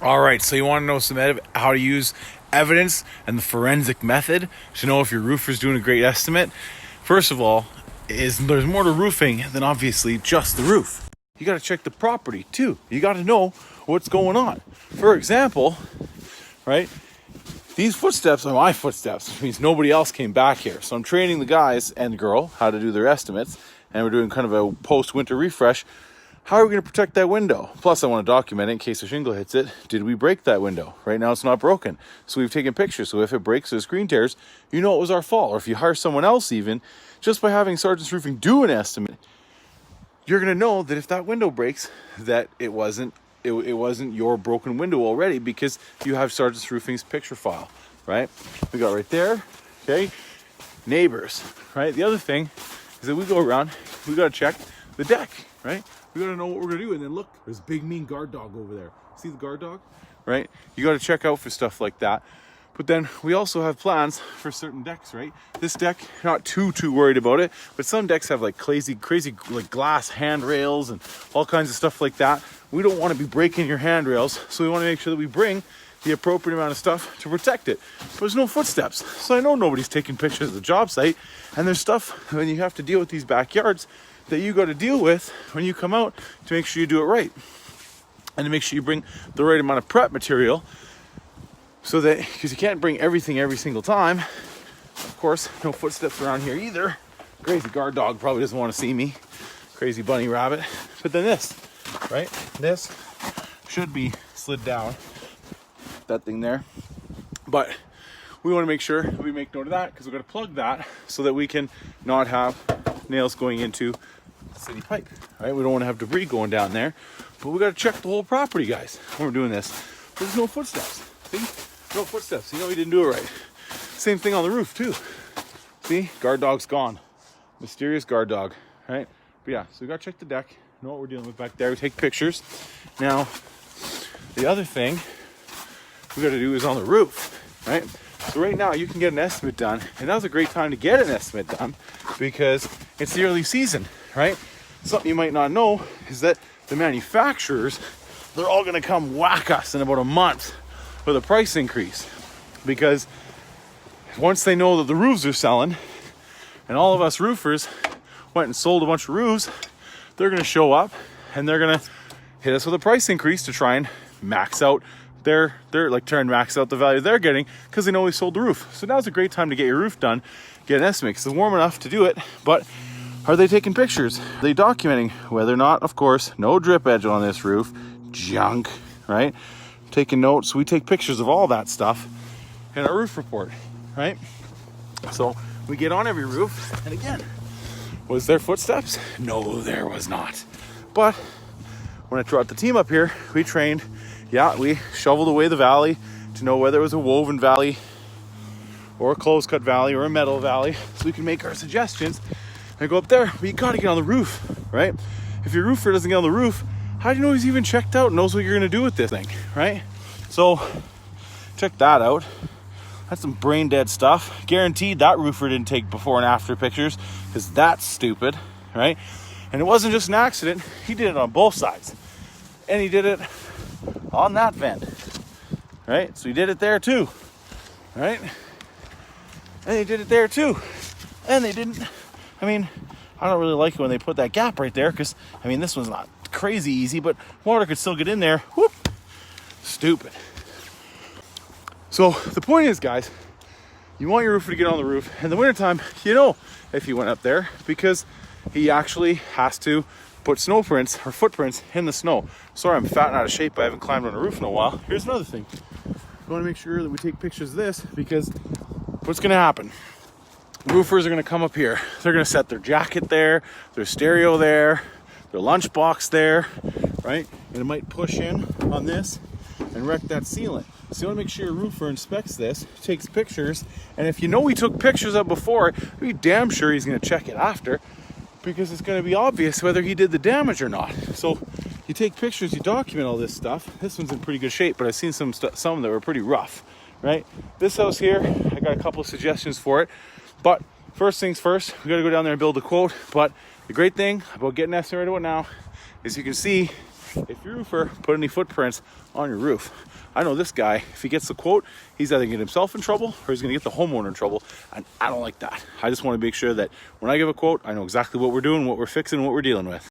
All right, so you want to know how to use evidence and the forensic method to know if your roofer's doing a great estimate. First of all, there's more to roofing than obviously just the roof. You got to check the property too. You got to know what's going on. For example, right? These footsteps are my footsteps, which means nobody else came back here. So I'm training the guys and the girl how to do their estimates, and we're doing kind of a post-winter refresh. How are we going to protect that window? Plus, I want to document it in case a shingle hits it. Did we break that window? Right now, it's not broken. So we've taken pictures. So if it breaks or the screen tears, you know it was our fault. Or if you hire someone else even, just by having Sargeant's Roofing do an estimate, you're going to know that if that window breaks, that it wasn't your broken window already, because you have Sargeant's Roofing's picture file, right? We got right there, okay? Neighbors, right? The other thing is that we go around, we got to check the deck, right? We got to know what we're going to do. And then look, there's a big mean guard dog over there. See the guard dog, right? You got to check out for stuff like that. But then we also have plans for certain decks, right? This deck, not too worried about it, but some decks have like crazy like glass handrails and all kinds of stuff like that. We don't want to be breaking your handrails, so we want to make sure that we bring the appropriate amount of stuff to protect it. But there's no footsteps, so I know nobody's taking pictures of the job site, and there's stuff when you have to deal with these backyards that you got to deal with when you come out to make sure you do it right, and to make sure you bring the right amount of prep material. So that, because you can't bring everything every single time. Of course, no footsteps around here either. Crazy guard dog probably doesn't want to see me. Crazy bunny rabbit. But then this, right? This should be slid down. That thing there. But we want to make sure we make note of that, because we're going to plug that so that we can not have nails going into the city pipe. Right? We don't want to have debris going down there. But we got to check the whole property, guys, when we're doing this. There's no footsteps. See? No footsteps. You know we didn't do it right. Same thing on the roof too. See? Guard dog's gone. Mysterious guard dog. Right? But yeah, so we gotta check the deck. Know what we're dealing with back there. We take pictures. Now, the other thing we gotta do is on the roof. Right? So right now you can get an estimate done. And now's a great time to get an estimate done, because it's the early season. Right? Something you might not know is that the manufacturers, they're all gonna come whack us in about a month with a price increase, because once they know that the roofs are selling, and all of us roofers went and sold a bunch of roofs, they're going to show up and they're going to hit us with a price increase to try and max out the value they're getting, because they know we sold the roof. So now's a great time to get your roof done, get an estimate, because it's warm enough to do it. But are they taking pictures? Are they documenting whether or not, of course, no drip edge on this roof, junk, right? Taking notes. We take pictures of all that stuff in our roof report, right? So we get on every roof, and again, was there footsteps? No, there was not. But when I brought the team up here, we trained. Yeah, we shoveled away the valley to know whether it was a woven valley or a closed cut valley or a metal valley, so we can make our suggestions and go up there. But you got to get on the roof, right? If your roofer doesn't get on the roof, how do you know he's even checked out and knows what you're going to do with this thing, right? So, check that out. That's some brain dead stuff. Guaranteed that roofer didn't take before and after pictures, because that's stupid, right? And it wasn't just an accident. He did it on both sides. And he did it on that vent, right? So he did it there too, right? And he did it there too. And they didn't, I don't really like it when they put that gap right there, because, this one's not crazy easy, but water could still get in there. Whoop! Stupid. So the point is, guys, you want your roofer to get on the roof. In the wintertime, if he went up there, because he actually has to put snow prints or footprints in the snow. Sorry, I'm fat and out of shape. I haven't climbed on a roof in a while. Here's another thing. We want to make sure that we take pictures of this, because what's going to happen? Roofers are going to come up here. They're going to set their jacket there, their stereo there, their lunchbox there, right? And it might push in on this and wreck that ceiling. So you want to make sure your roofer inspects this, takes pictures, and if you know he took pictures of before, be damn sure he's going to check it after, because it's going to be obvious whether he did the damage or not. So you take pictures, you document all this stuff. This one's in pretty good shape, but I've seen some that were pretty rough, right? This house here, I got a couple of suggestions for it, but first things first, we got to go down there and build a quote. But the great thing about getting estimated right now is you can see if your roofer put any footprints on your roof, I know this guy, if he gets the quote, he's either going to get himself in trouble or he's going to get the homeowner in trouble. And I don't like that. I just want to make sure that when I give a quote, I know exactly what we're doing, what we're fixing, what we're dealing with.